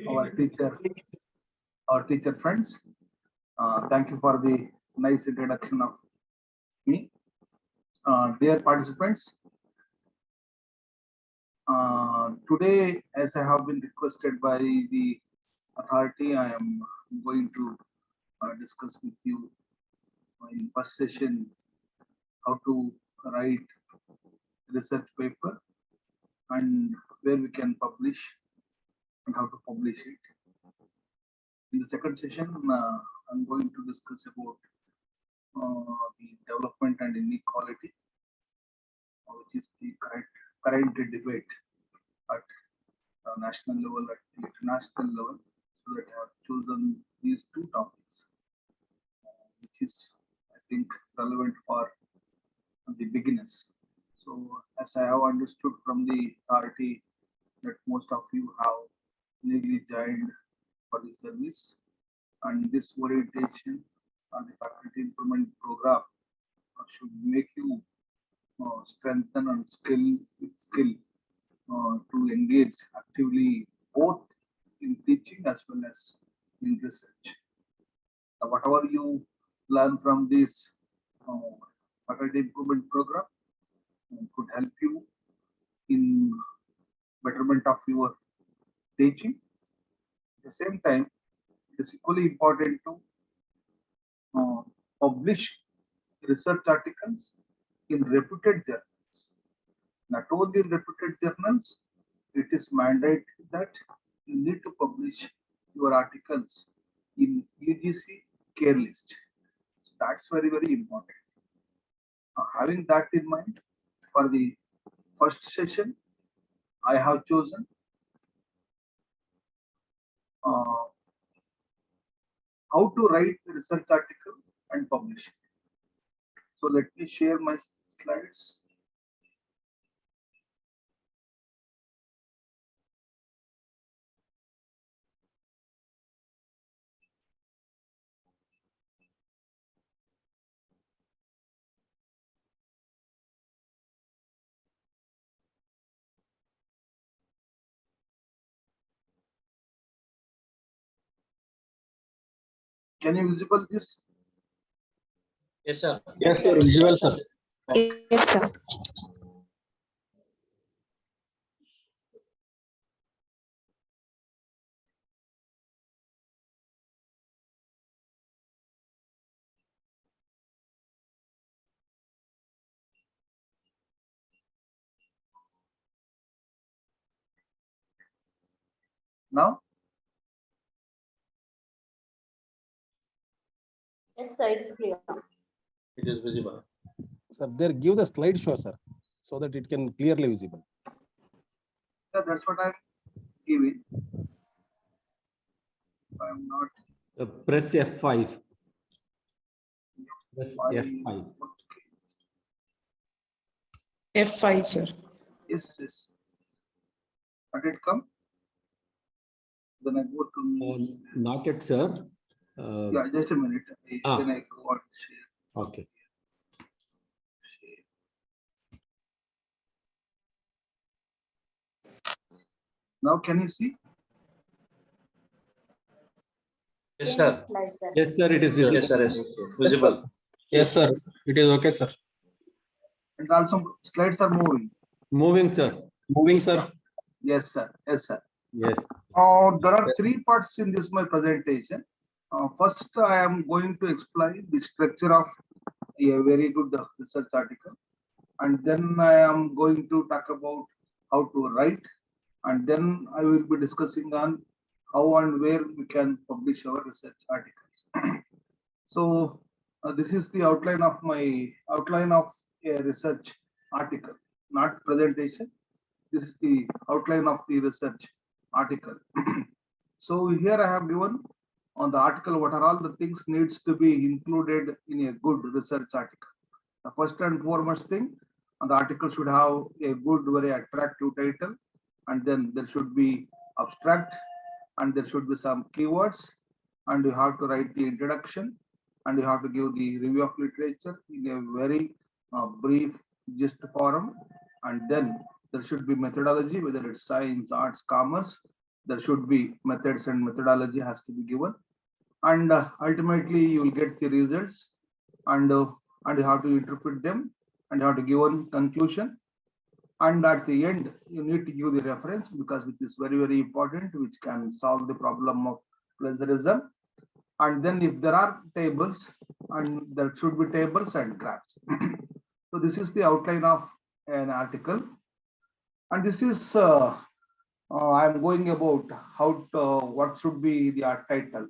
our teacher friends. Thank you for the nice introduction of me. Dear participants, today, as I have been requested by the authority, I am going to discuss with you in first session how to write research paper and where we can publish and how to publish it. In the second session, I'm going to discuss about the development and inequality, which is the current debate at national level, at the international level. So that I have chosen these two topics, which is, I think, relevant for the beginners. So, as I have understood from the authority that most of you have newly joined for the service, and this orientation on the faculty improvement program should make you strengthen and skill to engage actively both in teaching as well as in research. Whatever you learn from this faculty improvement program could help you in betterment of your teaching. At the same time, it is equally important to publish research articles in reputed journals. Not only in reputed journals, it is mandated that you need to publish your articles in UGC care list. So that's very, very important. Having that in mind, for the first session, I have chosen how to write the research article and publish it. So let me share my slides. Can you visible this? Yes, sir. Yes, sir. Visual, sir. Yes, sir. Now? Yes, sir. It is clear. It is visible. Sir, there give the slideshow, sir, so that it can clearly visible. Yeah, that's what I'm giving. I'm not. Press F5. Press F5. F5. F5, sir. Yes, yes. But it come. Then I go to. Not yet, sir. Yeah, just a minute. Then I go on share. Okay. Now can you see? Yes, sir. Yes, sir. It is visible. Yes, sir. Yes, visible. Yes, sir. It is okay, sir. And also slides are moving. Moving, sir. Moving, sir. Yes, sir. Yes, sir. Yes. There are three parts in this my presentation. First, I am going to explain the structure of a very good research article, and then I am going to talk about how to write, and then I will be discussing on how and where we can publish our research articles. So this is the outline of a research article, not presentation. This is the outline of the research article. So here I have given on the article what are all the things needs to be included in a good research article. The first and foremost thing, the article should have a good, very attractive title, and then there should be abstract, and there should be some keywords, and you have to write the introduction, and you have to give the review of literature in a very brief gist form, and then there should be methodology, whether it's science, arts, commerce, there should be methods and methodology has to be given, and ultimately you will get the results, and you have to interpret them, and you have to give one conclusion, and at the end you need to give the reference, because which is very, very important, which can solve the problem of plagiarism. And then if there are tables, and there should be tables and graphs. So this is the outline of an article, and this is I'm going about how to, what should be the art title.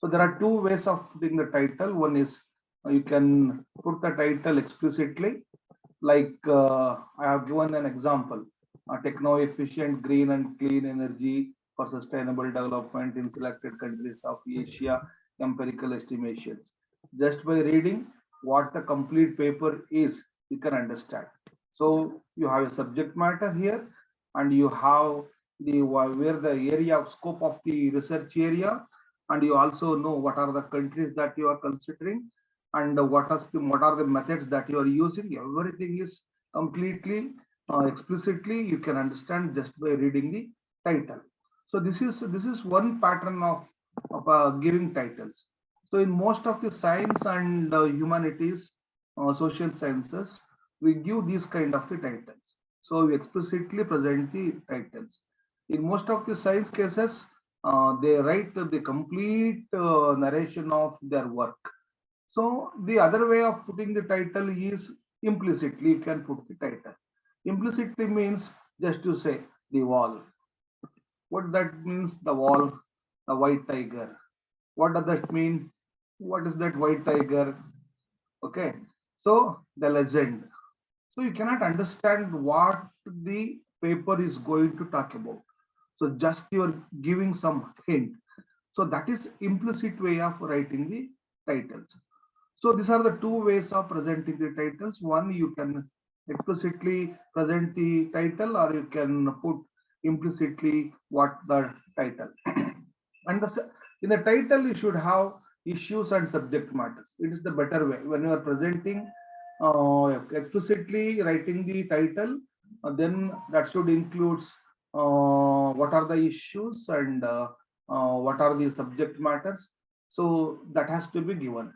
So there are two ways of putting the title. One is you can put the title explicitly, like I have given an example: techno-efficient, green and clean energy for sustainable development in selected countries of Asia, empirical estimations. Just by reading what the complete paper is, you can understand. So you have a subject matter here, and you have the where the area of scope of the research area, and you also know what are the countries that you are considering, and what are the methods that you are using. Everything is completely explicitly you can understand just by reading the title. So this is one pattern of giving titles. So in most of the science and humanities, social sciences, we give these kind of the titles. So we explicitly present the titles. In most of the science cases, they write the complete narration of their work. So the other way of putting the title is implicitly. You can put the title. Implicitly means just to say the wall. What that means? The wall, the white tiger. What does that mean? What is that white tiger? Okay. So the legend. So you cannot understand what the paper is going to talk about. So just you're giving some hint. So that is implicit way of writing the titles. So these are the two ways of presenting the titles. One, you can explicitly present the title, or you can put implicitly what the title. And in the title, you should have issues and subject matters. It is the better way. When you are presenting explicitly writing the title, then that should includes what are the issues, and what are the subject matters. So that has to be given.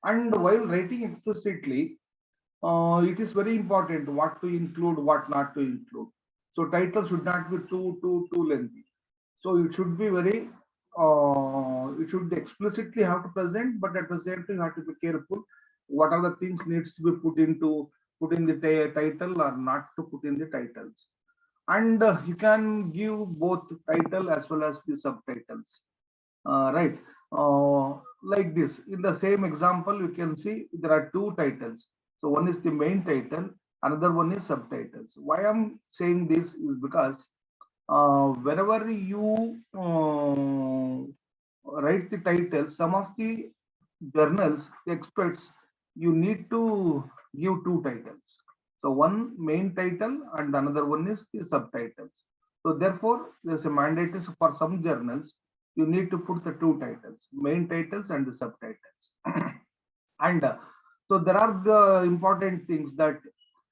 And while writing explicitly, it is very important what to include, what not to include. So title should not be too lengthy. So it should be very, it should explicitly have to present, but at the same time you have to be careful what are the things needs to be put in the title or not to put in the titles. And you can give both title as well as the subtitles, right? Like this, in the same example, you can see there are two titles. So one is the main title, another one is subtitles. Why I'm saying this is because whenever you write the title, some of the journals, the experts, you need to give two titles. So one main title and another one is the subtitles. So therefore, there's a mandate for some journals, you need to put the two titles, main titles and the subtitles. And so there are the important things that,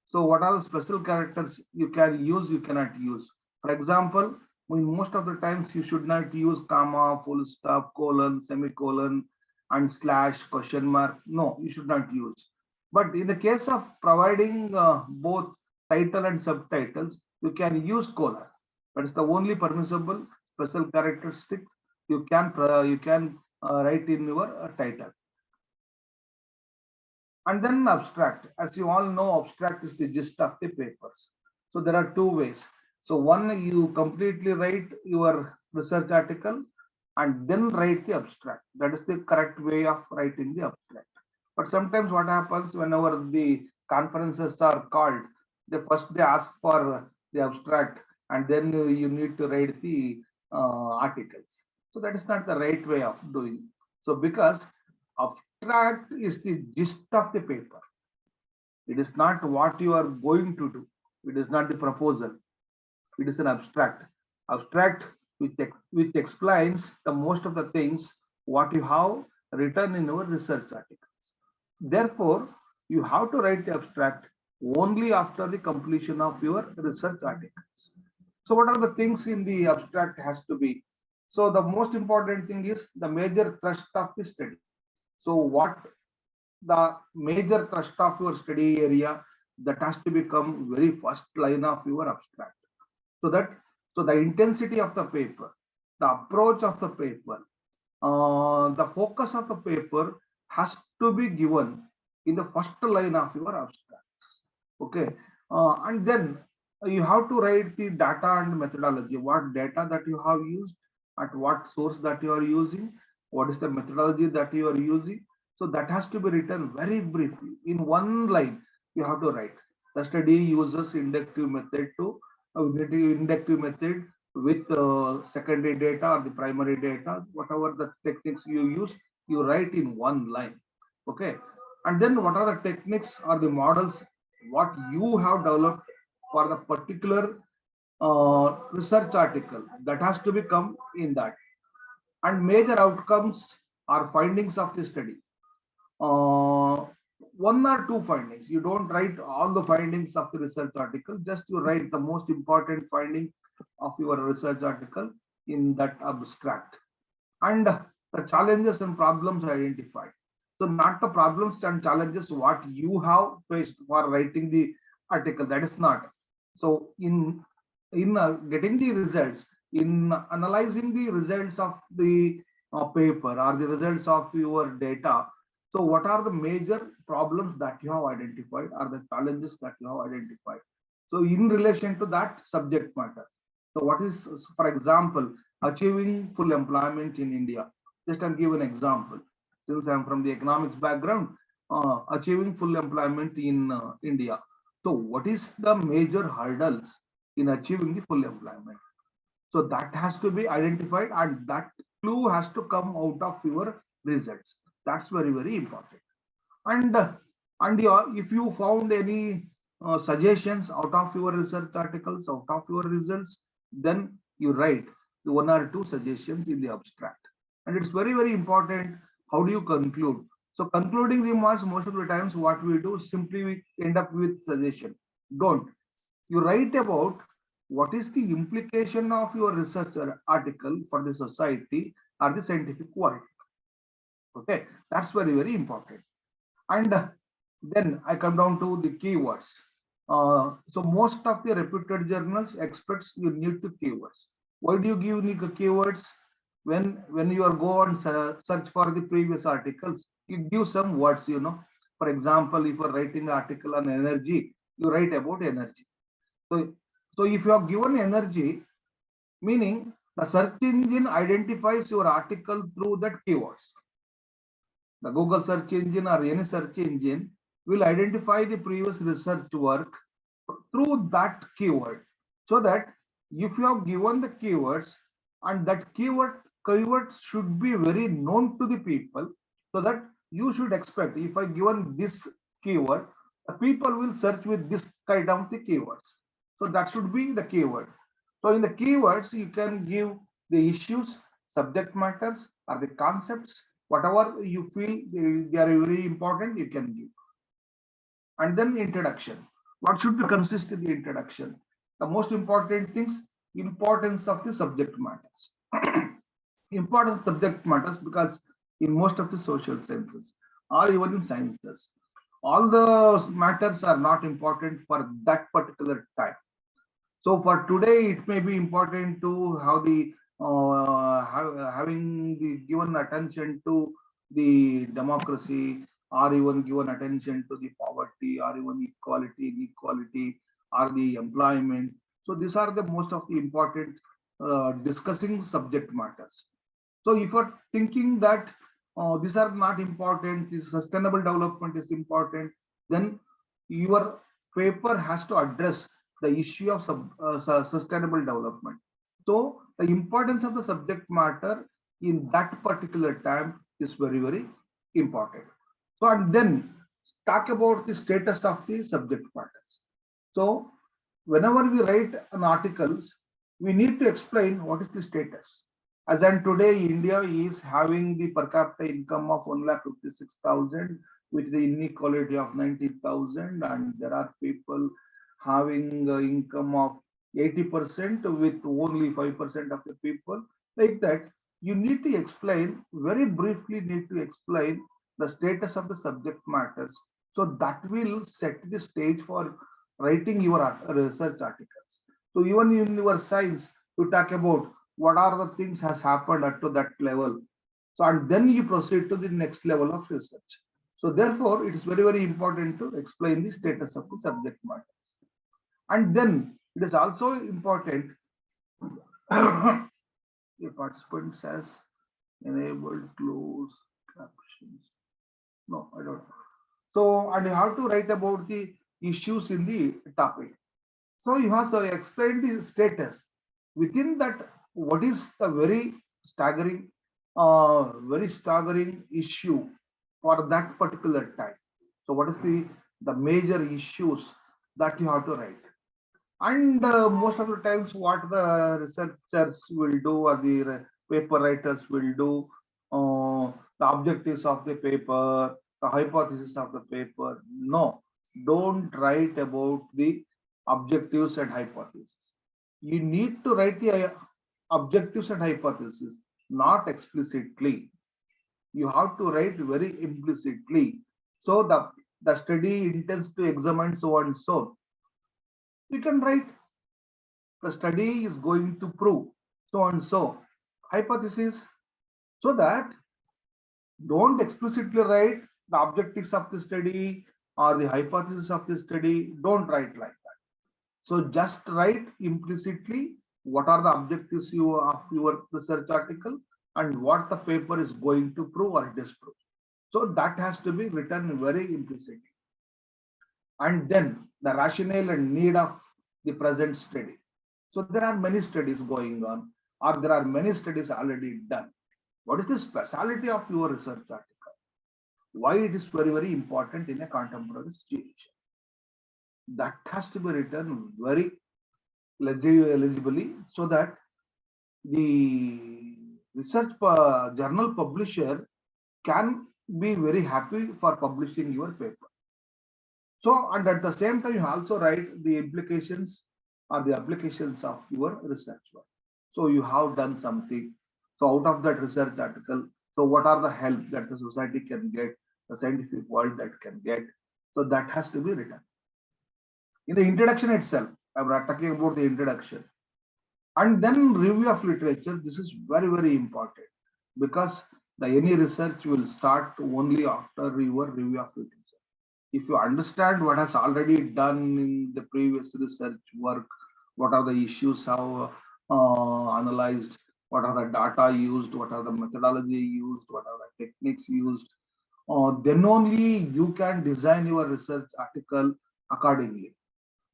so what are the special characters you can use, you cannot use. For example, in most of the times you should not use comma, full stop, colon, semicolon, and slash, question mark. No, you should not use. But in the case of providing both title and subtitles, you can use colon. That is the only permissible special characteristics you can write in your title. And then abstract. As you all know, abstract is the gist of the papers. So there are two ways. So one, you completely write your research article and then write the abstract. That is the correct way of writing the abstract. But sometimes what happens, whenever the conferences are called, they ask for the abstract, and then you need to write the articles. So that is not the right way of doing. So because abstract is the gist of the paper, it is not what you are going to do. It is not the proposal. It is an abstract. Abstract which explains the most of the things what you have written in your research articles. Therefore, you have to write the abstract only after the completion of your research articles. So what are the things in the abstract has to be? So the most important thing is the major thrust of the study. So what the major thrust of your study area, that has to become very first line of your abstract. So the intensity of the paper, the approach of the paper, the focus of the paper has to be given in the first line of your abstract. Okay, and then you have to write the data and methodology, what data that you have used, at what source that you are using, what is the methodology that you are using. So that has to be written very briefly in one line. You have to write the study uses inductive method to inductive method with secondary data or the primary data, whatever the techniques you use, you write in one line. Okay, and then what are the techniques or the models what you have developed for the particular research article, that has to become in that. And major outcomes or findings of the study, one or two findings. You don't write all the findings of the research article, just you write the most important finding of your research article in that abstract. And the challenges and problems identified. So not the problems and challenges what you have faced for writing the article, that is not. So in getting the results, in analyzing the results of the paper or the results of your data, so what are the major problems that you have identified or the challenges that you have identified? So in relation to that subject matter. So what is, for example, achieving full employment in India? Just I'll give an example. Since I'm from the economics background, achieving full employment in India. So what is the major hurdles in achieving the full employment? So that has to be identified, and that clue has to come out of your results. That's very, very important. And if you found any suggestions out of your research articles, out of your results, then you write the one or two suggestions in the abstract. And it's very, very important. How do you conclude? So concluding remarks, most of the times what we do, simply we end up with suggestion. Don't. You write about what is the implication of your research article for the society or the scientific world. Okay, that's very, very important. And then I come down to the keywords. So most of the reputed journals expects you need to keywords. Why do you give unique keywords? When you are go and search for the previous articles, you give some words, you know. For example, if you are writing an article on energy, you write about energy. So if you are given energy, meaning the search engine identifies your article through that keywords. The Google search engine or any search engine will identify the previous research work through that keyword. So that if you have given the keywords, and that keyword should be very known to the people, so that you should expect, if I given this keyword, the people will search with this kind of the keywords. So that should be the keyword. So in the keywords, you can give the issues, subject matters, or the concepts, whatever you feel they are very important, you can give. And then introduction. What should be consist in the introduction? The most important things, importance of the subject matters. Importance of subject matters, because in most of the social sciences or even in sciences, all the matters are not important for that particular time. So for today, it may be important to have the having the given attention to the democracy, or even given attention to the poverty, or even equality, inequality, or the employment. So these are the most of the important discussing subject matters. So if you're thinking that these are not important, this sustainable development is important, then your paper has to address the issue of sustainable development. So the importance of the subject matter in that particular time is very, very important. So and then talk about the status of the subject matters. So whenever we write an articles, we need to explain what is the status. As and today, India is having the per capita income of 1,56,000 with the inequality of 90,000, and there are people having income of 80% with only 5% of the people. Like that, you need to explain, very briefly need to explain the status of the subject matters. So that will set the stage for writing your research articles. So even in your science, you talk about what are the things has happened up to that level. So and then you proceed to the next level of research. So therefore, it is very, very important to explain the status of the subject matter. And then it is also important the participants has enabled closed captions. No, I don't. So, and you have to write about the issues in the topic. So you have to explain the status. Within that, what is the very staggering issue for that particular time. So what is the major issues that you have to write? And most of the times what the researchers will do or the paper writers will do, the objectives of the paper, the hypothesis of the paper. No, don't write about the objectives and hypotheses. You need to write the objectives and hypotheses, not explicitly. You have to write very implicitly. So the study intends to examine so and so. You can write the study is going to prove so and so hypothesis, so that don't explicitly write the objectives of the study or the hypothesis of the study. Don't write like that. So just write implicitly what are the objectives of your research article and what the paper is going to prove or disprove. So that has to be written very implicitly. And then the rationale and need of the present study. So there are many studies going on, or there are many studies already done. What is the speciality of your research article? Why it is very, very important in a contemporary situation? That has to be written very legibly, so that the research journal publisher can be very happy for publishing your paper. So, and at the same time, you also write the implications or the applications of your research work. So you have done something. So out of that research article, so what are the help that the society can get, the scientific world that can get? So that has to be written. In the introduction itself, I'm talking about the introduction. And then review of literature. This is very, very important, because any research will start only after your review of literature. If you understand what has already done in the previous research work, what are the issues how analyzed, what are the data used, what are the methodology used, what are the techniques used, then only you can design your research article accordingly.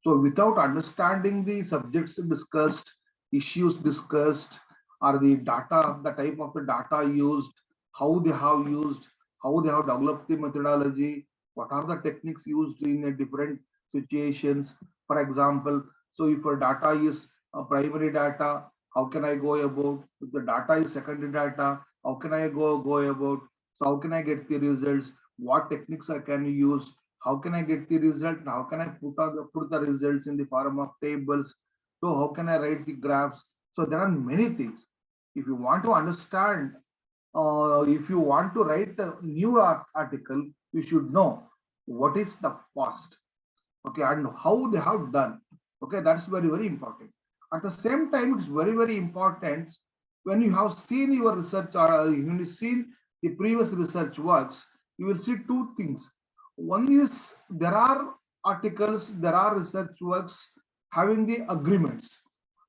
So without understanding the subjects discussed, issues discussed, or the data, the type of the data used, how they have used, how they have developed the methodology, what are the techniques used in different situations. For example, so if a data is a primary data, how can I go about? If the data is secondary data, how can I go about? So how can I get the results? What techniques I can use? How can I get the result? How can I put the results in the form of tables? So how can I write the graphs? So there are many things. If you want to understand, if you want to write a new article, you should know what is the past, okay, and how they have done. Okay, that's very, very important. At the same time, it's very, very important when you have seen your research or when you've seen the previous research works, you will see two things. One is there are articles, there are research works having the agreements.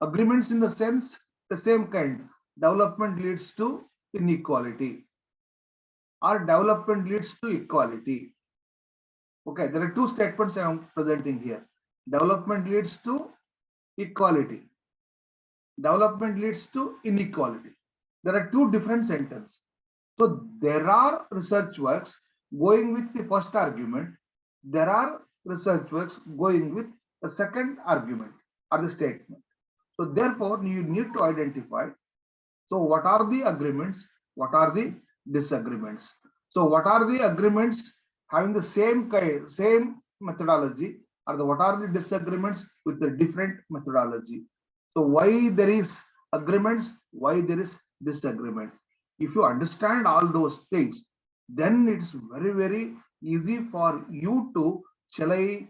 Agreements in the sense, the same kind. Development leads to inequality, or development leads to equality. Okay, there are two statements I am presenting here. Development leads to equality. Development leads to inequality. There are two different sentences. So there are research works going with the first argument. There are research works going with the second argument or the statement. So therefore, you need to identify. So what are the agreements? What are the disagreements? So what are the agreements having the same kind, same methodology, what are the disagreements with the different methodology. So why there is agreements, why there is disagreement. If you understand all those things, then it's very, very easy for you to, shall I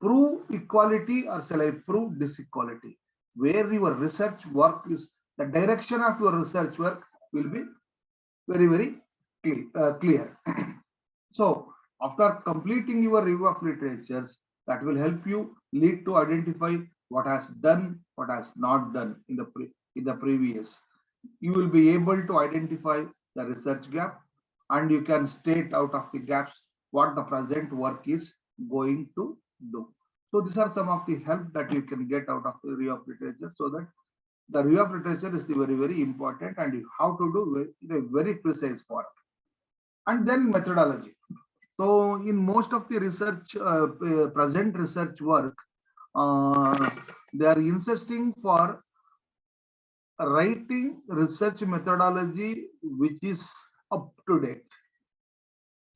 prove equality or shall I prove disequality? Where your research work is, the direction of your research work will be very, very clear. So after completing your review of literatures, that will help you lead to identify what has done, what has not done in the previous. You will be able to identify the research gap, and you can state out of the gaps what the present work is going to do. So these are some of the help that you can get out of the review of literature, so that the review of literature is the very, very important, and you have to do in a very precise form. And then methodology. So in most of the research, present research work, they are insisting for writing research methodology which is up to date.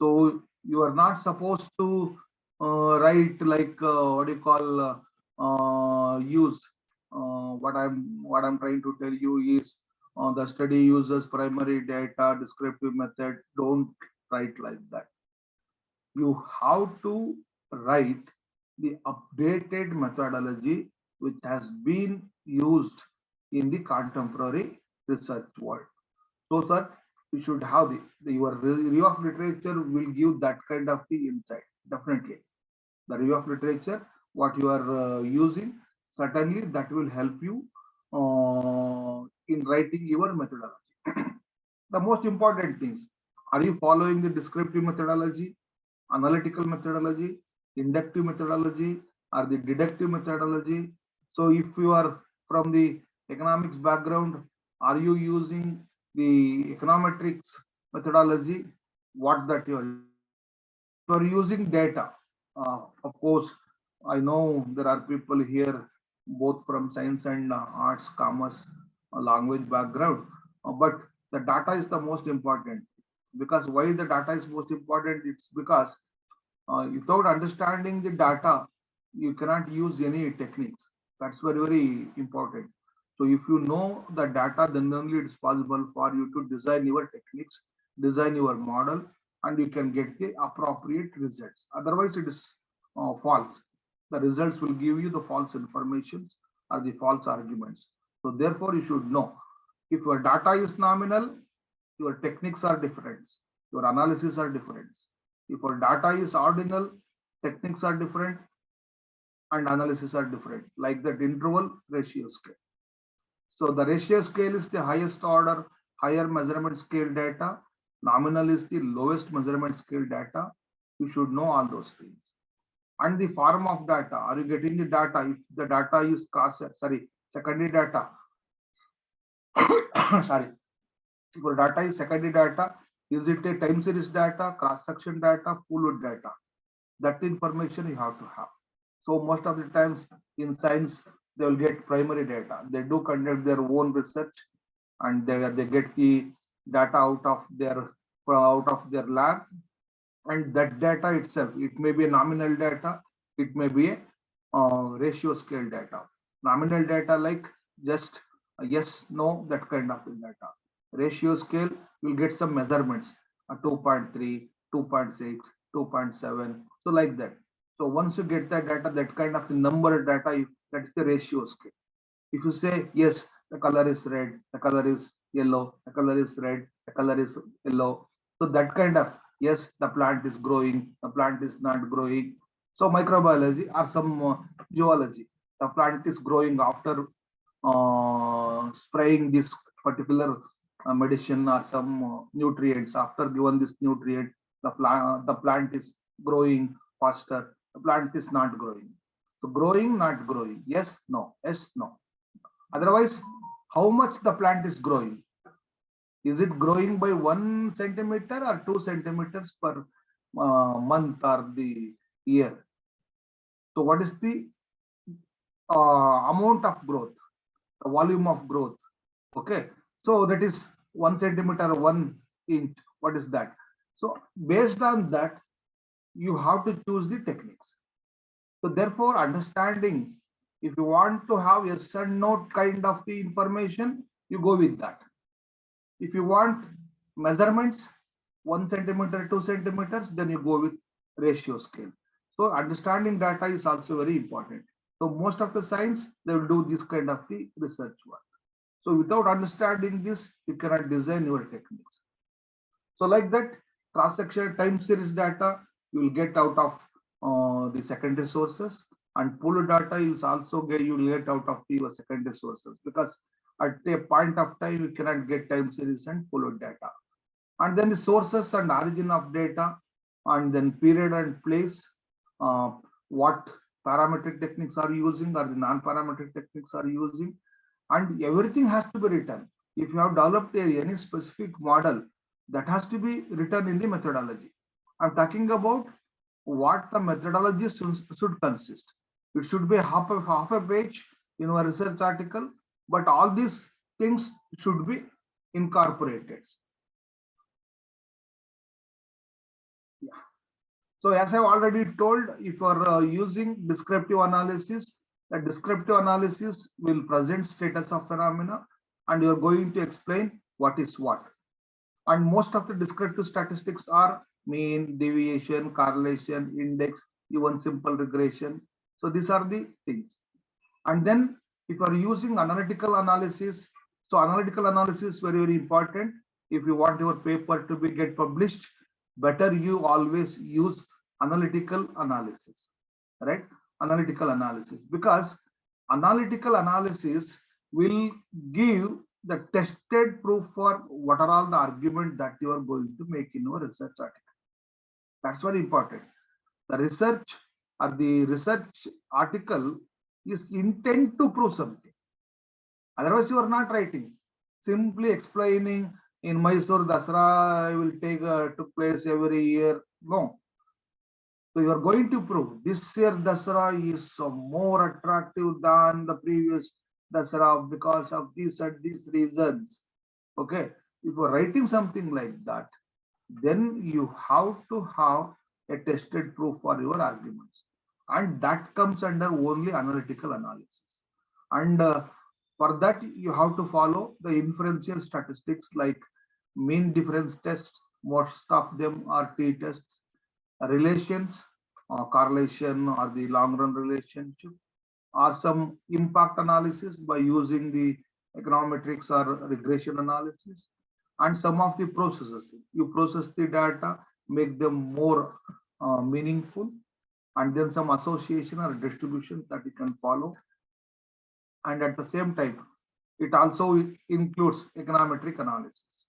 So you are not supposed to write like what do you call use. What I'm trying to tell you is the study uses primary data, descriptive method. Don't write like that. You have to write the updated methodology which has been used in the contemporary research world. So, sir, you should have your review of literature will give that kind of the insight. Definitely, the review of literature, what you are using, certainly that will help you in writing your methodology. The most important things: are you following the descriptive methodology, analytical methodology, inductive methodology, or the deductive methodology? So if you are from the economics background, are you using the econometrics methodology? What that you are using data? Of course, I know there are people here both from science and arts, commerce, language background, but the data is the most important. Because why the data is most important? It's because without understanding the data, you cannot use any techniques. That's very, very important. So if you know the data, then only it's possible for you to design your techniques, design your model, and you can get the appropriate results. Otherwise, it is false. The results will give you the false informations or the false arguments. So therefore, you should know if your data is nominal, your techniques are different, your analysis are different. If your data is ordinal, techniques are different and analysis are different, like that interval ratio scale. So the ratio scale is the highest order, higher measurement scale data. Nominal is the lowest measurement scale data. You should know all those things. And the form of data, are you getting the data? If the data is secondary data, sorry, if your data is secondary data, is it a time series data, cross-section data, pooled data? That information you have to have. So most of the times in science, they will get primary data. They do conduct their own research, and they get the data out of their lab, and that data itself, it may be a nominal data, it may be a ratio scale data. Nominal data like just yes, no, that kind of data. Ratio scale will get some measurements, 2.3, 2.6, 2.7, so like that. So once you get that data, that kind of the number data, that's the ratio scale. If you say yes, the color is red, the color is yellow, the color is red, the color is yellow, so that kind of yes, the plant is growing, the plant is not growing. So microbiology or some zoology, the plant is growing after spraying this particular medicine or some nutrients. After given this nutrient, the plant is growing faster, the plant is not growing. So growing, not growing, yes, no, yes, no. Otherwise, how much the plant is growing? Is it growing by 1 centimeter or 2 centimeters per month or the year? So what is the amount of growth, the volume of growth? Okay, so that is 1 centimeter, 1 inch. What is that? So based on that, you have to choose the techniques. So therefore, understanding, if you want to have yes and no kind of the information, you go with that. If you want measurements, 1 centimeter, 2 centimeters, then you go with ratio scale. So understanding data is also very important. So most of the science, they will do this kind of the research work. So without understanding this, you cannot design your techniques. So like that, cross-sectional time series data you will get out of the secondary sources, and pooled data is also you will get out of your secondary sources, because at a point of time you cannot get time series and pooled data. And then the sources and origin of data, and then period and place, what parametric techniques are using or the non-parametric techniques are using, and everything has to be written. If you have developed any specific model, that has to be written in the methodology. I'm talking about what the methodology should consist. It should be half a page in a research article, but all these things should be incorporated. Yeah. So as I've already told, if you are using descriptive analysis, the descriptive analysis will present status of phenomena, and you're going to explain what is what. And most of the descriptive statistics are mean, deviation, correlation, index, even simple regression. So these are the things. And then if you are using analytical analysis, so analytical analysis is very, very important. If you want your paper to be get published, better you always use analytical analysis, right? Analytical analysis, because analytical analysis will give the tested proof for what are all the arguments that you are going to make in your research article. That's very important. The research or the research article is intent to prove something. Otherwise, you are not writing. Simply explaining in Mysore Dasara will took place every year. No. So you are going to prove this year Dasara is more attractive than the previous Dasara because of these and these reasons. Okay. If you are writing something like that, then you have to have a tested proof for your arguments. And that comes under only analytical analysis. And for that, you have to follow the inferential statistics like mean difference tests. Most of them are t-tests, relations, correlation or the long run relationship, or some impact analysis by using the econometrics or regression analysis, and some of the processes. You process the data, make them more meaningful, and then some association or distribution that you can follow. And at the same time, it also includes econometric analysis.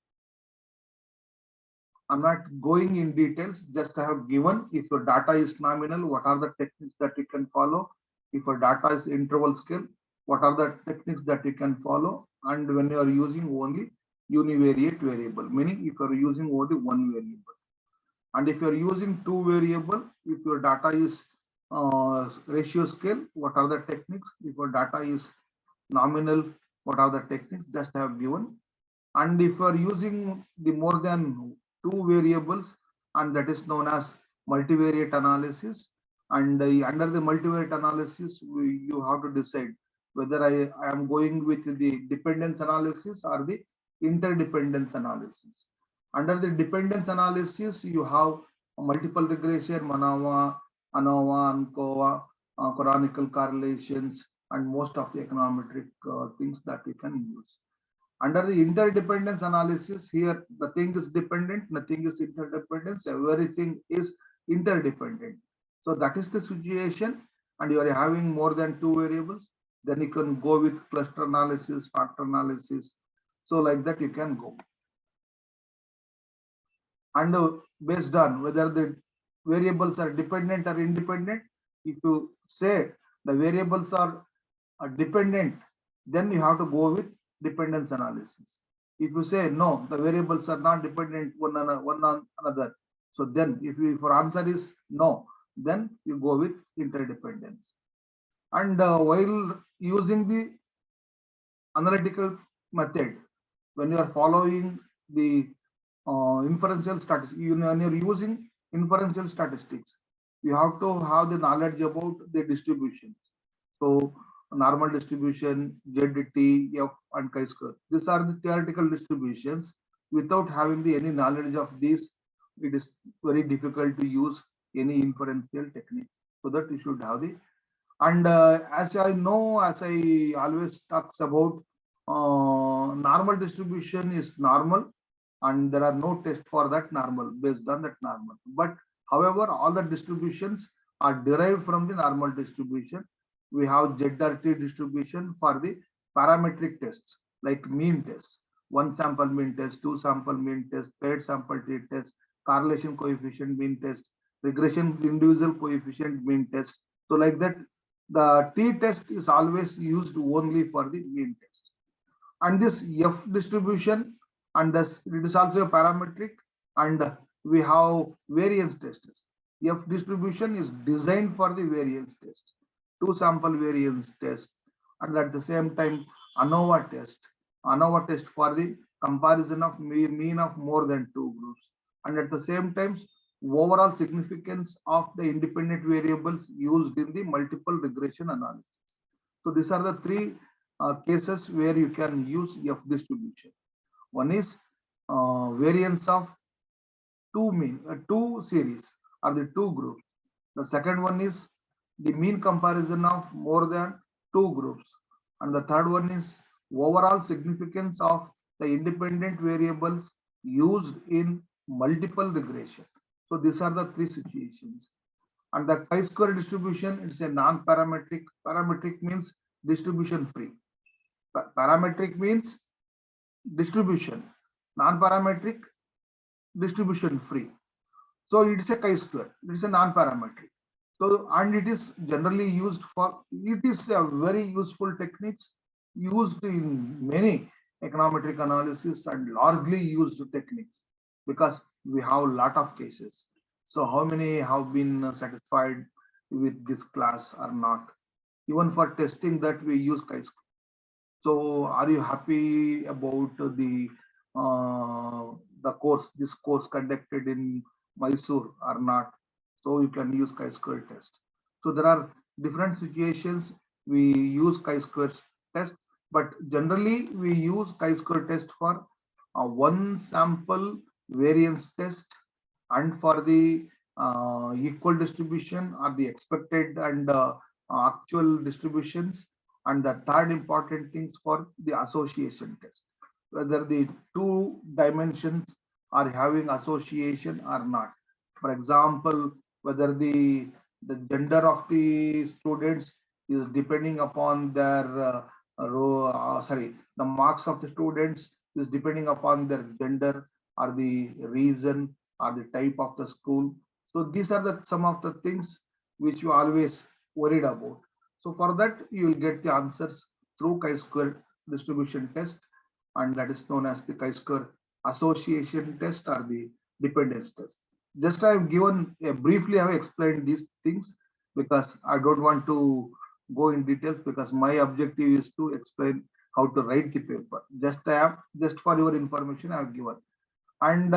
I'm not going in details, just I have given if your data is nominal, what are the techniques that you can follow? If your data is interval scale, what are the techniques that you can follow? And when you are using only univariate variable, meaning if you are using only one variable. And if you are using two variable, if your data is ratio scale, what are the techniques? If your data is nominal, what are the techniques? Just I have given. And if you are using the more than two variables, and that is known as multivariate analysis. And under the multivariate analysis, you have to decide whether I am going with the dependence analysis or the interdependence analysis. Under the dependence analysis, you have multiple regression, MANOVA, ANOVA, ANCOVA, canonical correlations, and most of the econometric things that you can use. Under the interdependence analysis, here the thing is dependent, nothing is interdependence, everything is interdependent. So that is the situation, and you are having more than two variables, then you can go with cluster analysis, factor analysis. So like that you can go. And based on whether the variables are dependent or independent, if you say the variables are dependent, then you have to go with dependence analysis. If you say no, the variables are not dependent one on another, so then if your answer is no, then you go with interdependence. And while using the analytical method, when you are following the inferential statistics, when you're using inferential statistics, we have to have the knowledge about the distributions. So normal distribution, ZT, F, and chi-square. These are the theoretical distributions. Without having the any knowledge of these, it is very difficult to use any inferential technique. So that you should have the. And as I know, as I always talks about, normal distribution is normal, and there are no tests for that normal based on that normal. But however, all the distributions are derived from the normal distribution. We have ZRT distribution for the parametric tests like mean test, one sample mean test, two sample mean test, paired sample t test, correlation coefficient mean test, regression individual coefficient mean test. So like that, the t test is always used only for the mean test. And this F distribution, and thus it is also a parametric, and we have variance tests. F distribution is designed for the variance test, two sample variance test, and at the same time ANOVA test for the comparison of mean of more than two groups, and at the same time overall significance of the independent variables used in the multiple regression analysis. So these are the three cases where you can use F distribution. One is variance of two series or the two groups. The second one is the mean comparison of more than two groups, and the third one is overall significance of the independent variables used in multiple regression. So these are the three situations. And the chi-square distribution, it's a non-parametric. Parametric means distribution free. Parametric means distribution. Non-parametric, distribution free. So it's a chi-square. It's a non-parametric. So, and it is generally used for, it is a very useful techniques used in many econometric analysis and largely used techniques, because we have a lot of cases. So how many have been satisfied with this class or not? Even for testing that we use chi-square. So are you happy about the course, this course conducted in Mysore or not? So you can use chi-square test. So there are different situations we use chi-square test, but generally we use chi-square test for one sample variance test, and for the equal distribution or the expected and actual distributions, and the third important things for the association test, whether the two dimensions are having association or not. For example, whether the gender of the students is depending upon their the marks of the students is depending upon their gender or the reason or the type of the school. So these are the some of the things which you always worried about. So for that, you will get the answers through chi-square distribution test, and that is known as the chi-square association test or the dependence test. Just I have given briefly, I have explained these things because I don't want to go in details, because my objective is to explain how to write the paper. Just for your information I have given. And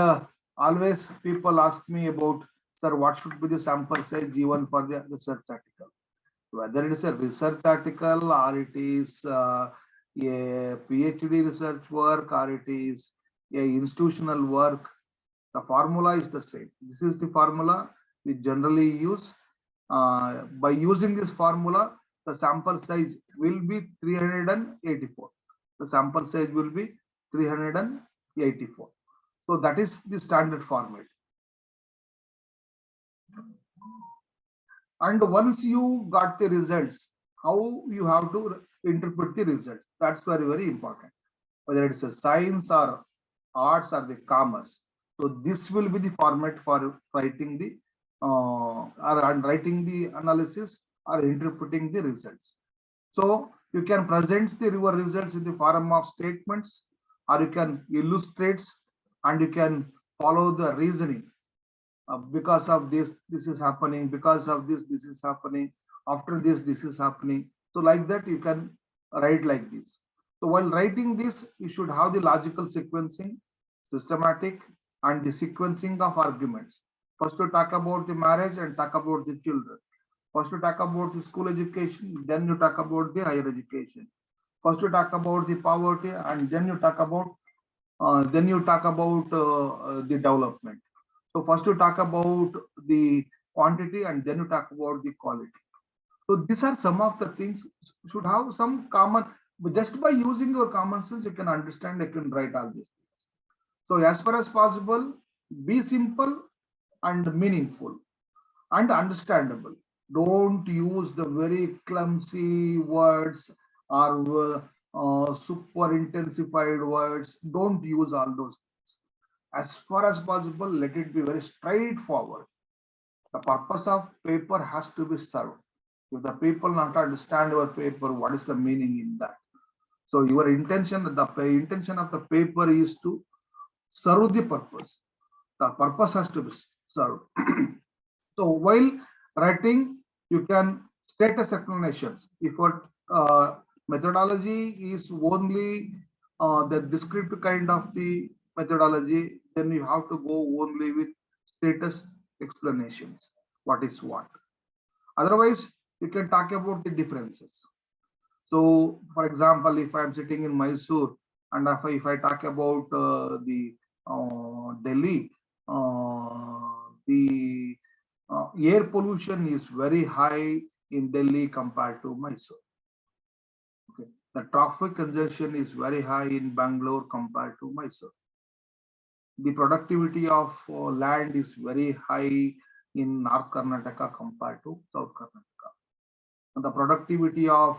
always people ask me about, sir, what should be the sample size given for the research article? Whether it is a research article or it is a PhD research work or it is a institutional work, the formula is the same. This is the formula we generally use. By using this formula, the sample size will be 384. The sample size will be 384. So that is the standard format. And once you got the results, how you have to interpret the results, that's very, very important. Whether it's a science or arts or the commerce. So this will be the format for writing the writing the analysis or interpreting the results. So you can present the your results in the form of statements, or you can illustrate, and you can follow the reasoning. Because of this is happening, because of this is happening, after this is happening. So like that you can write like this. So while writing this, you should have the logical sequencing, systematic, and the sequencing of arguments. First to talk about the marriage and talk about the children. First to talk about the school education, then you talk about the higher education. First you talk about the poverty, and then you talk about the development. So first you talk about the quantity, and then you talk about the quality. So these are some of the things should have some common. Just by using your common sense, you can understand. You can write all these things. So as far as possible, be simple and meaningful and understandable. Don't use the very clumsy words or super intensified words. Don't use all those things. As far as possible, let it be very straightforward. The purpose of paper has to be served. If the people not understand your paper, what is the meaning in that? So your intention, the intention of the paper is to serve the purpose. The purpose has to be served. So while writing, you can status explanations. If your methodology is only the descriptive kind of the methodology, then you have to go only with status explanations. What is what? Otherwise, you can talk about the differences. So, for example, if I'm sitting in Mysore and if I talk about the Delhi, the air pollution is very high in Delhi compared to Mysore. Okay. The traffic congestion is very high in Bangalore compared to Mysore. The productivity of land is very high in North Karnataka compared to South Karnataka. And the productivity of,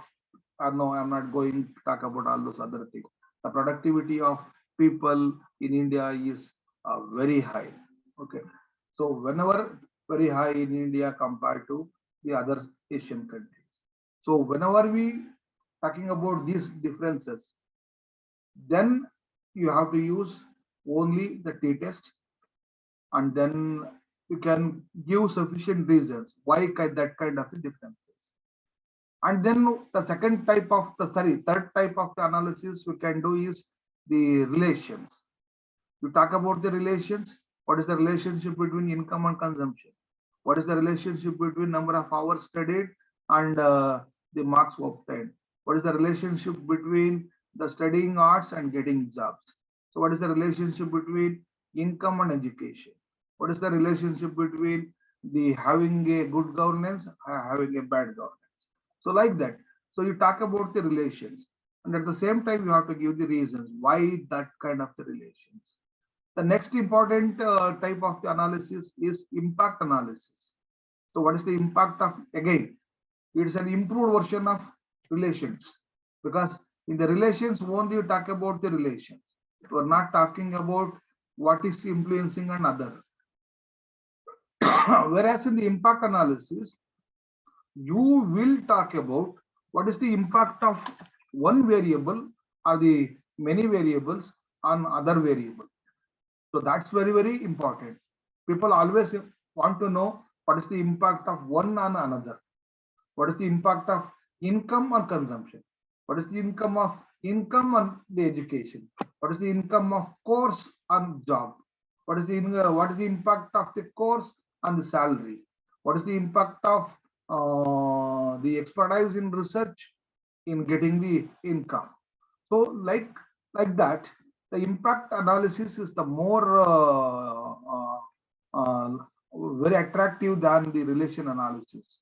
no, I'm not going to talk about all those other things. The productivity of people in India is very high. Okay. So whenever very high in India compared to the other Asian countries. So whenever we talking about these differences, then you have to use only the t-test, and then you can give sufficient reasons why that kind of differences. And then the third type of the analysis we can do is the relations. You talk about the relations. What is the relationship between income and consumption? What is the relationship between number of hours studied and the marks obtained? What is the relationship between the studying arts and getting jobs? So what is the relationship between income and education? What is the relationship between the having a good governance or having a bad governance? So like that. So you talk about the relations, and at the same time you have to give the reasons why that kind of the relations. The next important type of the analysis is impact analysis. So what is the impact of, again, it's an improved version of relations, because in the relations only you talk about the relations. You are not talking about what is influencing another. Whereas in the impact analysis, you will talk about what is the impact of one variable or the many variables on other variable. So that's very, very important. People always want to know what is the impact of one on another. What is the impact of income on consumption? What is the income on the education? What is the income of course on job? What is the impact of the course on the salary? What is the impact of the expertise in research in getting the income? So like that, the impact analysis is the more very attractive than the relation analysis.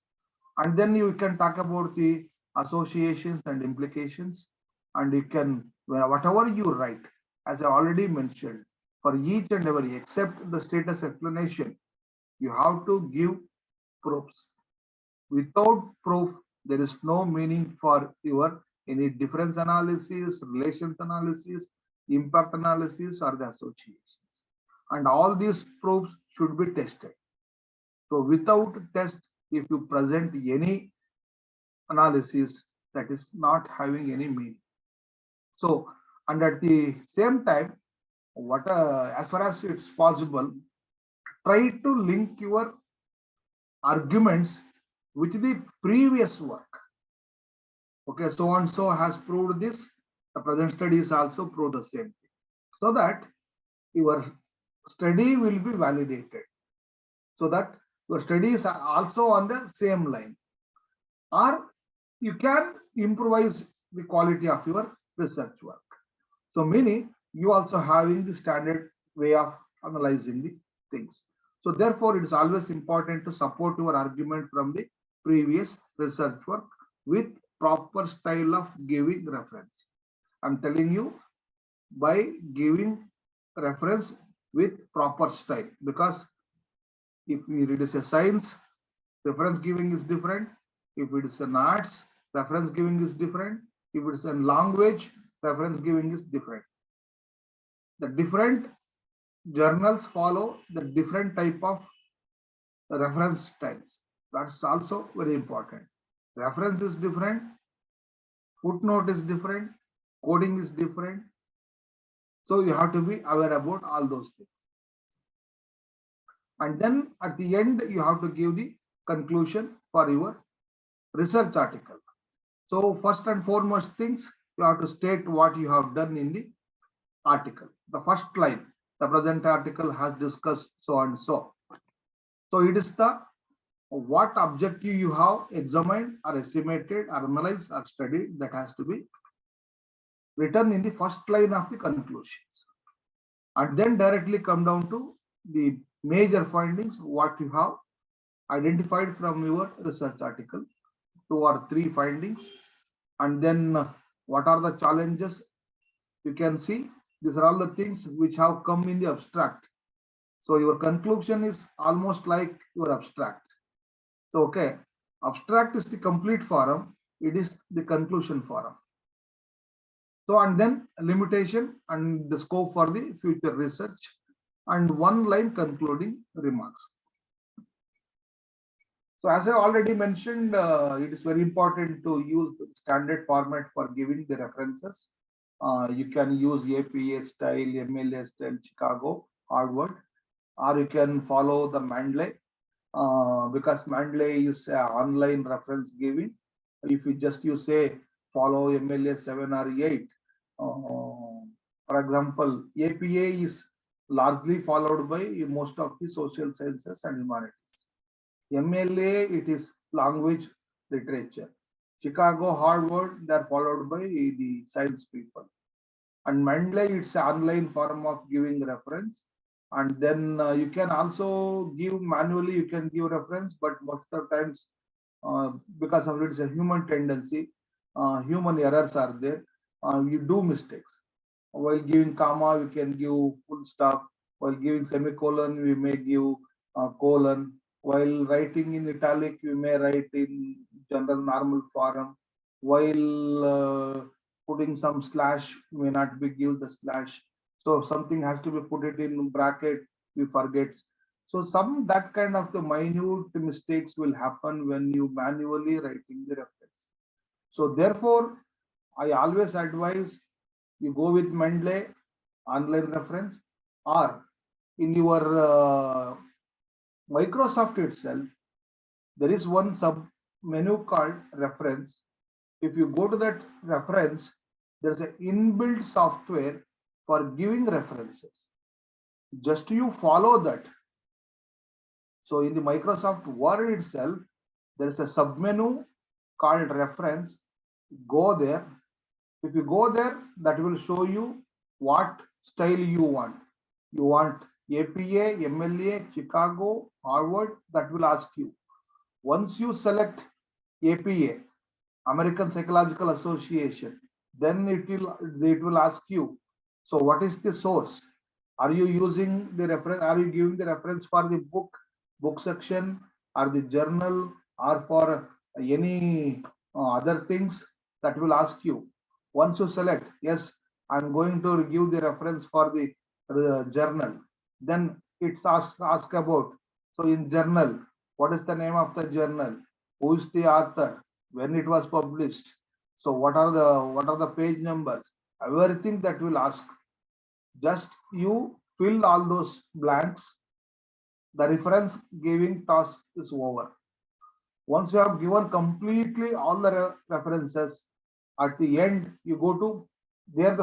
And then you can talk about the associations and implications, and you can, whatever you write, as I already mentioned, for each and every except the status explanation, you have to give proofs. Without proof, there is no meaning for your any difference analysis, relations analysis, impact analysis, or the associations. And all these proofs should be tested. So without test, if you present any analysis, that is not having any meaning. So, and at the same time, as far as it's possible, try to link your arguments with the previous work. Okay, so and so has proved this, the present studies also prove the same thing, so that your study will be validated. so that your studies are also on the same line. Or you can improvise the quality of your research work. So meaning you also having the standard way of analyzing the things. So therefore, it is always important to support your argument from the previous research work with proper style of giving reference. I'm telling you, by giving reference with proper style, because if it is a science, reference giving is different. If it is an arts, reference giving is different. If it is a language, reference giving is different. The different journals follow the different type of reference styles. That's also very important. Reference is different, footnote is different, coding is different. So you have to be aware about all those things. And then at the end, you have to give the conclusion for your research article. So first and foremost things, you have to state what you have done in the article. The first line, the present article has discussed so and so. So it is the what objective you have examined or estimated or analyzed or studied that has to be written in the first line of the conclusions. And then directly come down to the major findings, what you have identified from your research article, 2 or 3 findings. And then what are the challenges? You can see these are all the things which have come in the abstract. So your conclusion is almost like your abstract. So okay, abstract is the complete form, it is the conclusion form. So and then limitation and the scope for the future research and 1 line concluding remarks. So as I already mentioned, it is very important to use the standard format for giving the references. You can use APA style, MLA style, Chicago, Harvard, or you can follow the Mandya, because Mandya is online reference giving. If you say follow MLA 7 or 8, for example, APA is largely followed by most of the social sciences and humanities. MLA, it is language literature. Chicago, Harvard, they are followed by the science people. And Mandya, it's an online form of giving reference. And then you can also give manually, you can give reference, but most of the times, because of it's a human tendency, human errors are there. You do mistakes. While giving comma, we can give full stop. While giving semicolon, we may give colon. While writing in italic, we may write in general normal form. While putting some slash, may not be give the slash. So something has to be put it in bracket, we forget. So some that kind of the minute mistakes will happen when you manually writing the reference. So therefore, I always advise you go with Mandya online reference, or in your Microsoft itself, there is one sub menu called reference. If you go to that reference, there's an inbuilt software for giving references. Just you follow that. So in the Microsoft Word itself, there is a submenu called reference. Go there. If you go there, that will show you what style you want. You want APA, MLA, Chicago, Harvard, that will ask you. Once you select APA, American Psychological Association, then it will ask you, so what is the source? Are you using the reference? Are you giving the reference for the book section, or the journal, or for any other things? That will ask you. Once you select, yes, I'm going to give the reference for the journal. Then it's ask about, so in journal, what is the name of the journal? Who is the author? When it was published? So what are the page numbers? Everything that will ask. Just you fill all those blanks. The reference giving task is over. Once you have given completely all the references, at the end you go to there,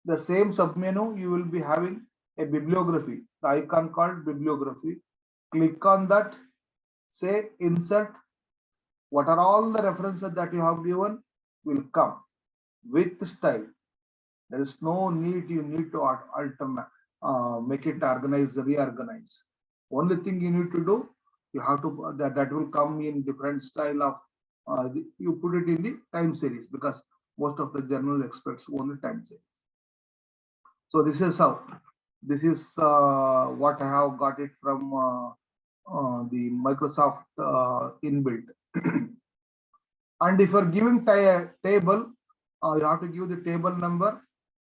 the same submenu, you will be having a bibliography, the icon called bibliography. Click on that, say insert. What are all the references that you have given will come with style. There is no need you need to make it organize, reorganize. Only thing you need to do, you have to that will come in different style of you put it in the time series, because most of the journal expects only time series. So this is how. This is what I have got it from the Microsoft inbuilt. And if you are giving table, you have to give the table number,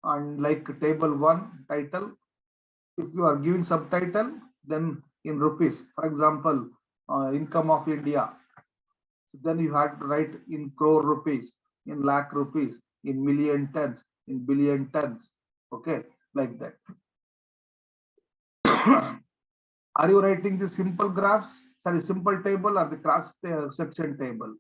and like table 1 title. If you are giving subtitle, then in rupees, for example, income of India. So then you have to write in crore rupees, in lakh rupees, in million tons, in billion tons. Okay, like that. Are you writing the simple graphs, sorry, simple table or the cross section table?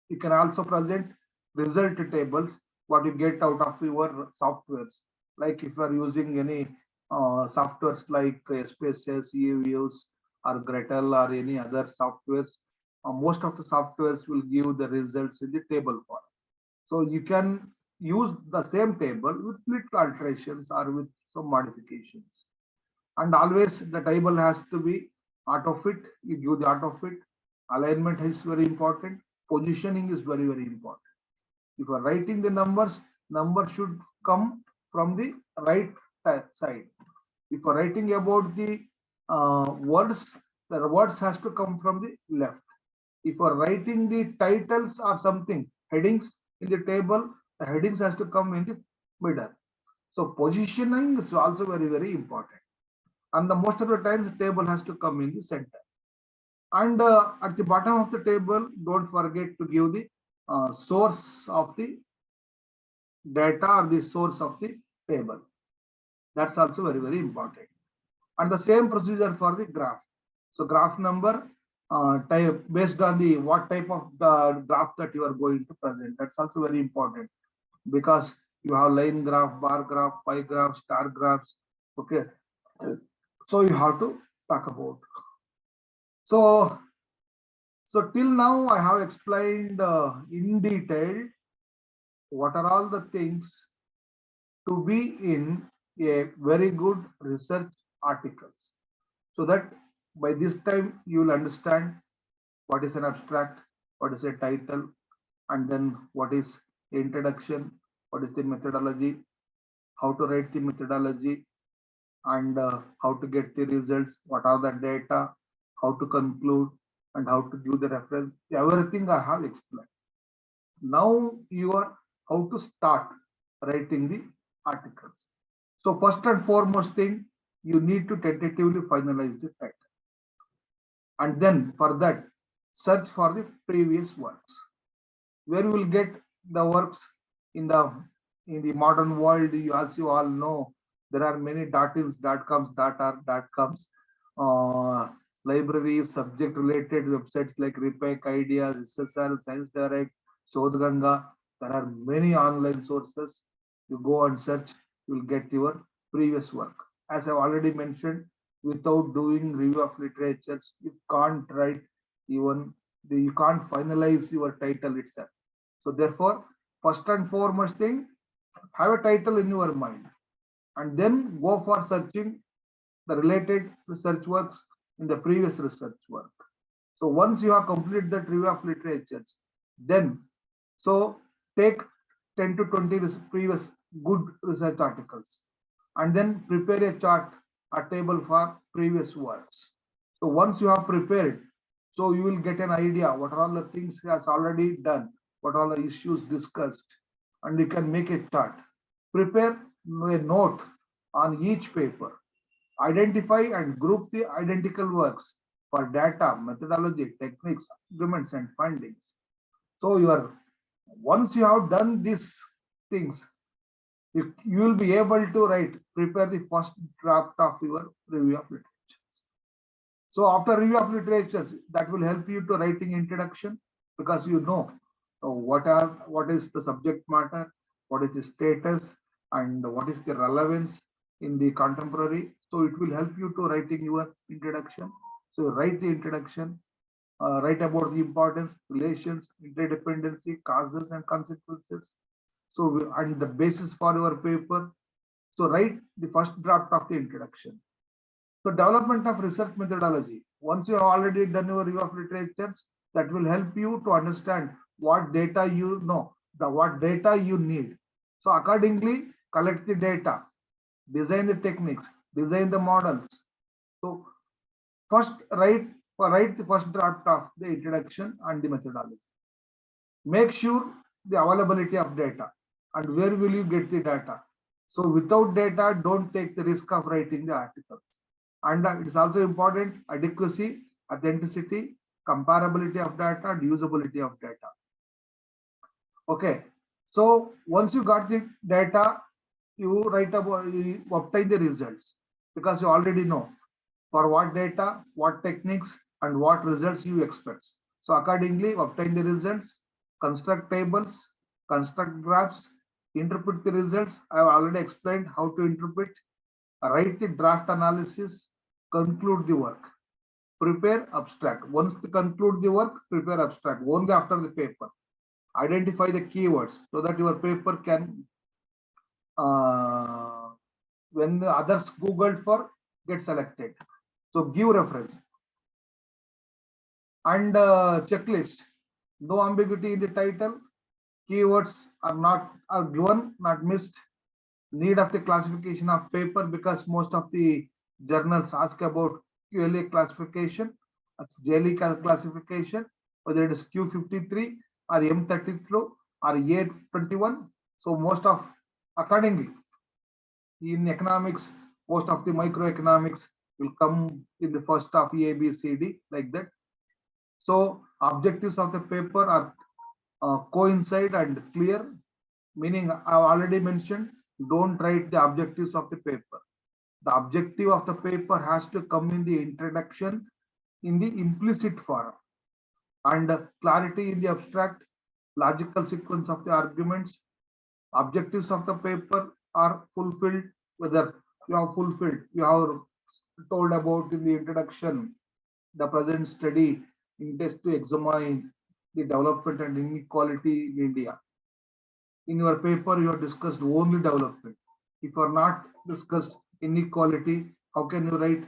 You can also present result tables, what you get out of your softwares. Like if you are using any softwares like SPSS, EViews or Gretel or any other softwares, most of the softwares will give the results in the table form. So you can use the same table with little alterations or with some modifications. And always the table has to be auto fit. You give the auto fit. Alignment is very important. Positioning is very, very important. If you are writing the numbers, numbers should come from the right side. If you are writing about the words, the words has to come from the left. If you are writing the titles or something, headings in the table, the headings has to come in the middle. So positioning is also very, very important. And the most of the time the table has to come in the center. And at the bottom of the table, don't forget to give the source of the data or the source of the table. That's also very, very important. And the same procedure for the graph. So graph number type based on the what type of graph that you are going to present. That's also very important, because you have line graph, bar graph, pie graph, star graphs. Okay. So you have to talk about. So till now I have explained in detail what are all the things to be in a very good research articles, so that by this time you will understand what is an abstract, what is a title, and then what is introduction, what is the methodology, how to write the methodology, and how to get the results, what are the data, how to conclude, and how to give the reference. Everything I have explained. Now you are how to start writing the articles. So first and foremost thing, you need to tentatively finalize the title. And then for that, search for the previous works. Where you will get the works in the modern world, as you all know, there are many .ins, .coms, .coms, libraries, subject related websites like Repec, Ideas, SSL, Science Direct, Shodhganga. There are many online sources. You go and search, you will get your previous work. As I've already mentioned, without doing review of literatures, you can't write even you can't finalize your title itself. So therefore, first and foremost thing, have a title in your mind, and then go for searching the related research works in the previous research work. So once you have completed that review of literatures, then so take 10 to 20 previous good research articles, and then prepare a chart, a table for previous works. So once you have prepared, so you will get an idea what are all the things he has already done, what are the issues discussed, and you can make a chart. Prepare a note on each paper. Identify and group the identical works for data, methodology, techniques, arguments, and findings. So once you have done these things, you will be able to prepare the first draft of your review of literature. So after review of literatures, that will help you to writing introduction, because you know what is the subject matter, what is the status, and what is the relevance in the contemporary. So it will help you to writing your introduction. So write the introduction, write about the importance, relations, interdependency, causes and consequences. So, and the basis for your paper. So write the first draft of the introduction. So development of research methodology. Once you have already done your review of literatures, that will help you to understand what data you know, what data you need. So accordingly, collect the data, design the techniques, design the models. So first write the first draft of the introduction and the methodology. Make sure the availability of data and where will you get the data. So without data, don't take the risk of writing the articles. And it is also important adequacy, authenticity, comparability of data, and usability of data. Okay, so once you got the data, you write about, you obtain the results, because you already know for what data, what techniques, and what results you expect. So accordingly, obtain the results, construct tables, construct graphs, interpret the results. I have already explained how to interpret, write the draft analysis, conclude the work, prepare abstract. Once to conclude the work, prepare abstract only after the paper. Identify the keywords so that your paper can, when the others Googled for, get selected. So give reference and checklist. No ambiguity in the title. Keywords are given, not missed. Need of the classification of paper, because most of the journals ask about QLA classification, JLE classification, whether it is Q53 or M32 or A21. So most of, accordingly, in economics, most of the microeconomics will come in the first of A, B, C, D, like that. So objectives of the paper are coincide and clear, meaning I have already mentioned, don't write the objectives of the paper. The objective of the paper has to come in the introduction in the implicit form, and clarity in the abstract, logical sequence of the arguments. Objectives of the paper are fulfilled, whether you have fulfilled, you have told about in the introduction, the present study intends to examine the development and inequality in India. In your paper, you have discussed only development. If you are not discussed inequality, how can you write?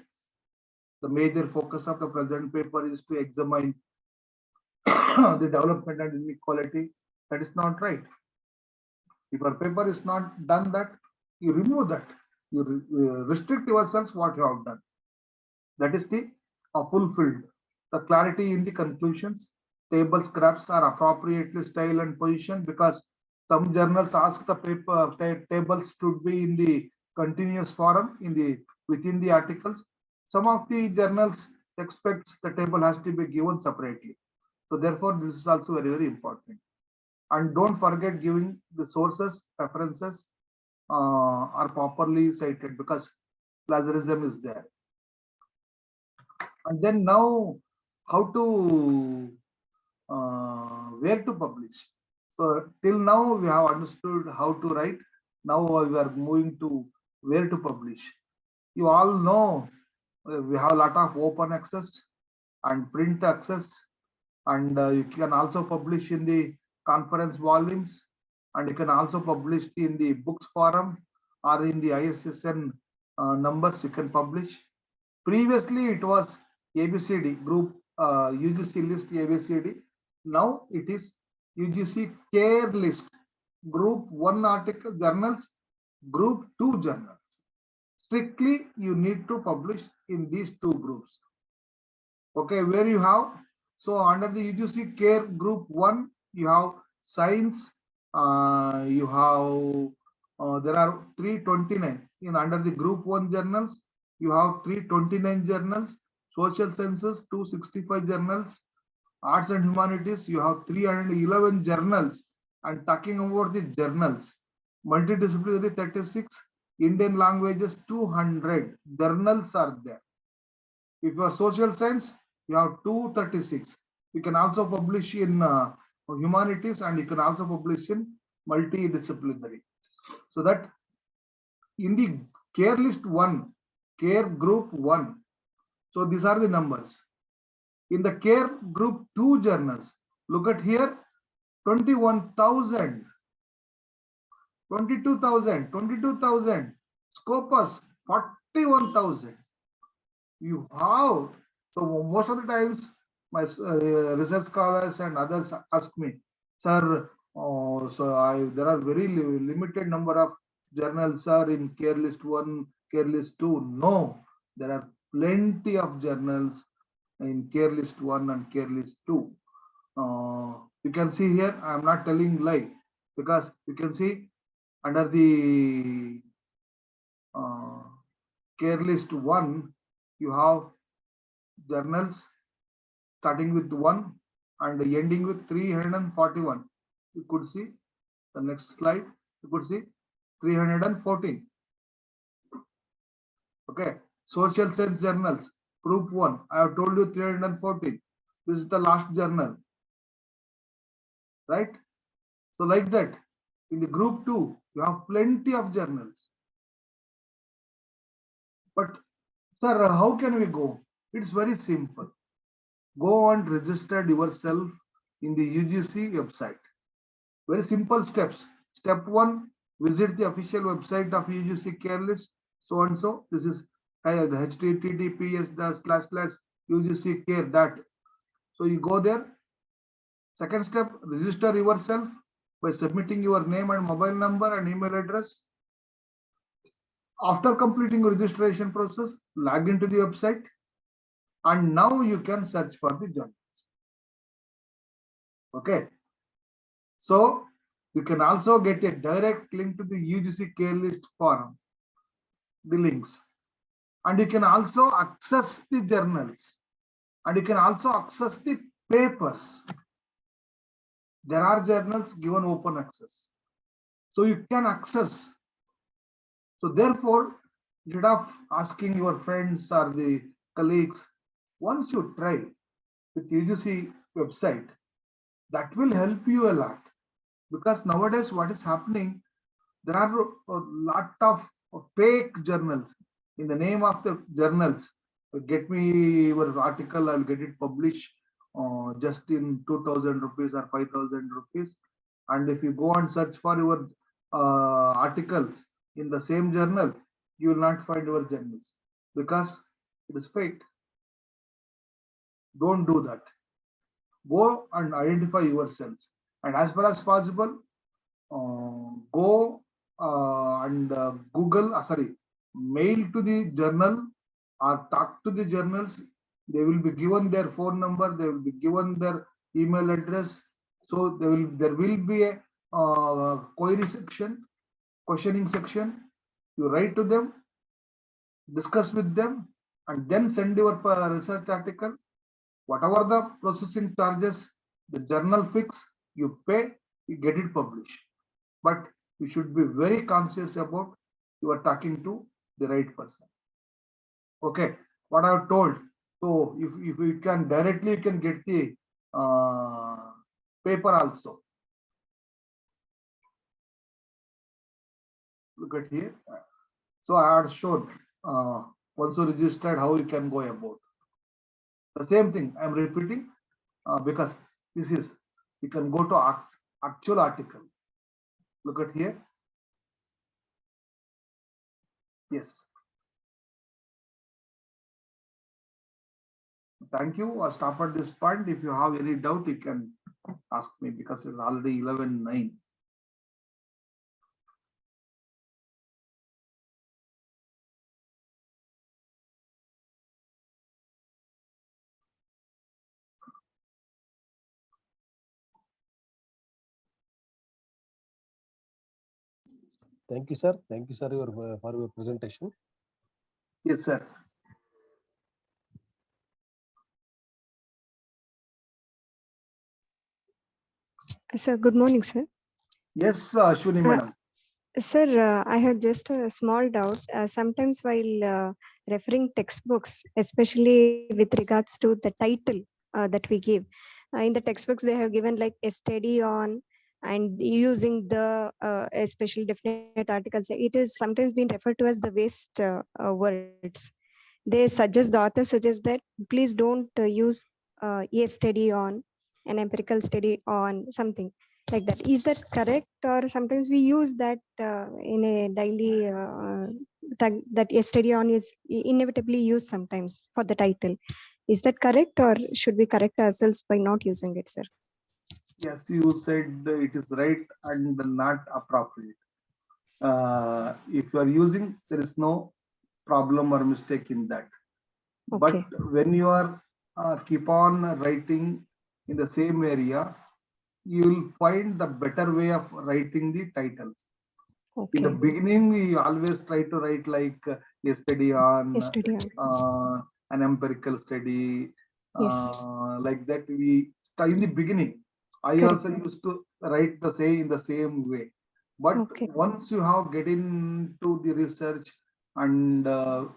The major focus of the present paper is to examine the development and inequality. That is not right. If your paper is not done that, you remove that. You restrict yourselves what you have done. That is the fulfilled. The clarity in the conclusions. Tables, graphs are appropriately styled and positioned, because some journals ask the paper tables should be in the continuous form within the articles. Some of the journals expects the table has to be given separately. So therefore, this is also very, very important. And don't forget giving the sources, references are properly cited, because plagiarism is there. And then now, how to where to publish. So till now we have understood how to write. Now we are moving to where to publish. You all know we have a lot of open access and print access, and you can also publish in the conference volumes, and you can also publish in the books forum or in the ISSN numbers you can publish. Previously it was ABCD group, UGC list ABCD. Now it is UGC care list, group 1 article journals, group 2 journals. Strictly you need to publish in these 2 groups. Okay, where you have, so under the UGC care group 1, you have science, you have there are 329 in under the group 1 journals. You have 329 journals, social sciences 265 journals, arts and humanities you have 311 journals. And talking about the journals, multidisciplinary 36, Indian languages 200 journals are there. If you are social science, you have 236. You can also publish in humanities, and you can also publish in multidisciplinary. So that in the care list 1, care group 1, so these are the numbers. In the care group 2 journals, look at here, 21,000, 22,000, 22,000, Scopus 41,000. You have, so most of the times my research scholars and others ask me, sir, there are very limited number of journals, sir, in care list 1, care list 2. No, there are plenty of journals in care list 1 and care list 2. You can see here, I am not telling lie, because you can see under the care list 1, you have journals starting with 1 and ending with 341. You could see the next slide, you could see 314. Okay, social science journals, group 1, I have told you 314. This is the last journal, right? So like that, in the group 2, you have plenty of journals. But sir, how can we go? It's very simple. Go and register yourself in the UGC website. Very simple steps. Step 1, visit the official website of UGC care list, so and so. This is https://UGC care. So you go there. Second step, register yourself by submitting your name and mobile number and email address. After completing registration process, log into the website, and now you can search for the journals. Okay. So you can also get a direct link to the UGC care list forum, the links, and you can also access the journals, and you can also access the papers. There are journals given open access, so you can access. So therefore, instead of asking your friends or the colleagues, once you try with UGC website, that will help you a lot, because nowadays what is happening, there are a lot of fake journals in the name of the journals. Get me your article, I'll get it published just in 2,000 rupees or 5,000 rupees. And if you go and search for your articles in the same journal, you will not find your journals because it is fake. Don't do that. Go and identify yourselves, and as far as possible, go and mail to the journal or talk to the journals. They will be given their phone number, they will be given their email address. So there will be a query section, questioning section. You write to them, discuss with them, and then send your research article. Whatever the processing charges, the journal fix, you pay, you get it published. But you should be very conscious about you are talking to the right person. Okay, what I have told. So if you can directly, you can get the paper also. Look at here. So I had shown also registered how you can go about. The same thing I'm repeating because this is, you can go to actual article. Look at here. Yes. Thank you. I'll stop at this point. If you have any doubt, you can ask me because it's already 11:09. Thank you, sir. Thank you, sir, for your presentation. Yes, sir. Sir, good morning, sir. Yes, Ashwini madam. Sir, I have just a small doubt. Sometimes while referring textbooks, especially with regards to the title that we give, in the textbooks they have given like a study on, and using the especially definite articles, it is sometimes been referred to as the waste words. They suggest, the author suggests that please don't use a study on, an empirical study on, something like that. Is that correct? Or sometimes we use that in a daily, that a study on is inevitably used sometimes for the title. Is that correct, or should we correct ourselves by not using it, sir? Yes, you said it is right and not appropriate. If you are using, there is no problem or mistake in that. But Okay. when you are keep on writing in the same area, you will find the better way of writing the titles. In the Okay. beginning, we always try to write like a study on, A study on. an empirical study, Yes. like that. We in the beginning, I Correct. also used to write the same in the same way. But Okay. once you have get into the research and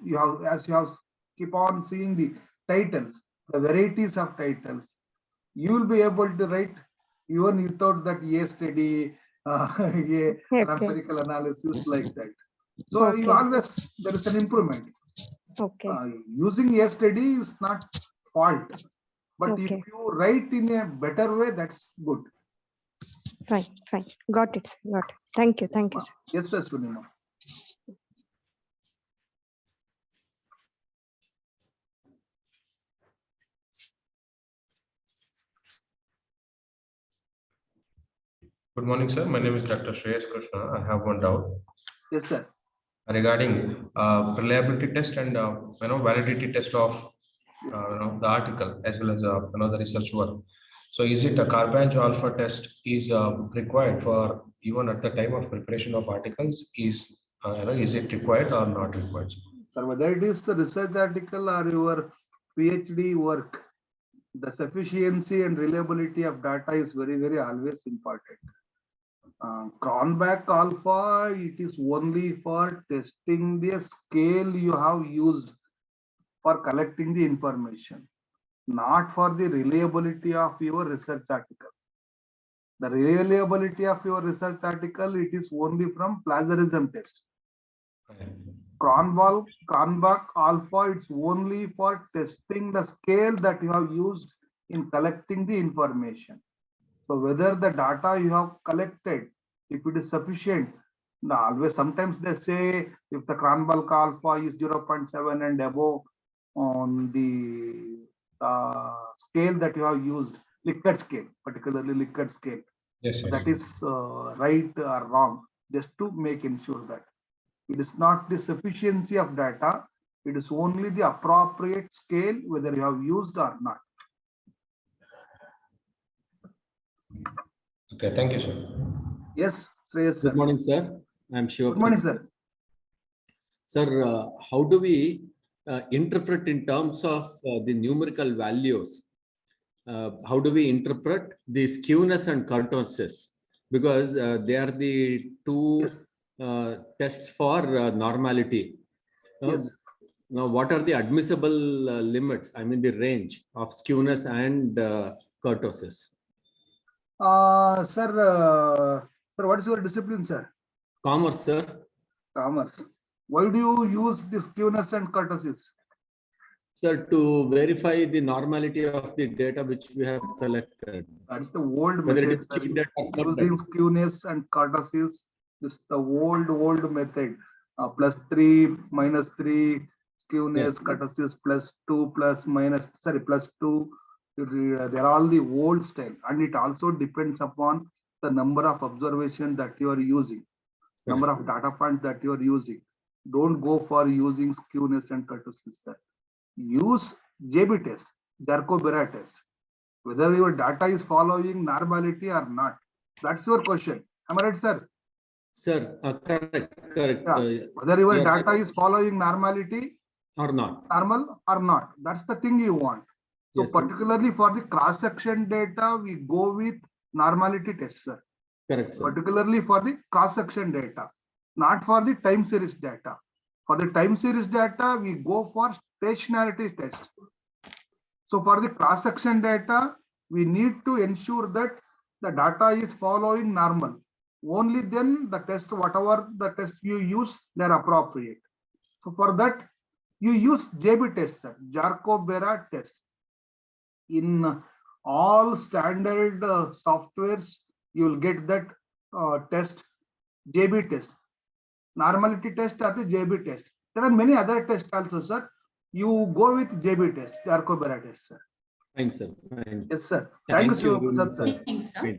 you have, as you have keep on seeing the titles, the varieties of titles, you will be able to write even without that a study, an Okay. empirical analysis like that. So you Okay. always, there is an improvement. Okay. Using a study is not fault, but if Okay. you write in a better way, that's good. Fine. Fine. Got it, sir. Got it. Thank you. Thank you, sir. Yes, sir, Sunima. Good morning, sir. My name is Dr. Shreyas Krishna. I have one doubt Yes, sir. regarding reliability test and validity test of the article as well as the research work. So, is it a Carbonge alpha test is required for even at the time of preparation of articles? Is it required or not required? Sir, whether it is a research article or your PhD work, the sufficiency and reliability of data is very, very always important. Cronbach alpha, it is only for testing the scale you have used for collecting the information, not for the reliability of your research article. The reliability of your research article, it is only from plagiarism test. Cronbach alpha, it's only for testing the scale that you have used in collecting the information. So whether the data you have collected, if it is sufficient, always sometimes they say if the Cronbach alpha is 0.7 and above on the scale that you have used, Likert scale, particularly Likert scale, Yes, yes. that is right or wrong, just to make ensure that it is not the sufficiency of data, it is only the appropriate scale, whether you have used or not. Okay, thank you, sir. Yes, Shreyas, sir. Good morning, sir. I'm sure. Good morning, sir. Sir, how do we interpret in terms of the numerical values? How do we interpret the skewness and kurtosis? Because they are the two Yes. tests for normality. Yes. Now, what are the admissible limits? I mean, the range of skewness and kurtosis. Sir, what is your discipline, sir? Commerce, sir. Commerce. Why do you use this skewness and kurtosis? Sir, to verify the normality of the data which we have collected. That's the old Whether it method, is sir. skewed data or not Using data. skewness and kurtosis. This is the old method. +3, -3, skewness, Yes. kurtosis, +2, +2. They're all the old style, and it also depends upon the number of observations that you are using, number of data points that you are using. Don't go for using skewness and kurtosis, sir. Use JB test, Jarko-Bera test, whether your data is following normality or not. That's your question. Am I right, sir? Sir, correct. Yeah. Whether your data right. is following normality Or not. normal or not. That's the thing you want. So Yes, sir. particularly for the cross-section data, we go with normality test, sir. Correct, sir. Particularly for the cross-section data, not for the time series data. For the time series data, we go for stationarity test. So for the cross-section data, we need to ensure that the data is following normal. Only then the test, whatever the test you use, they're appropriate. So for that, you use JB test, sir, Jarko-Bera test. In all standard softwares, you will get that test, JB test, normality test or the JB test. There are many other tests also, sir. You go with JB test, Charcot-Marie test, sir. Fine, sir. Fine. Yes, sir. Thank you, Prasad, sir. Thanks, sir.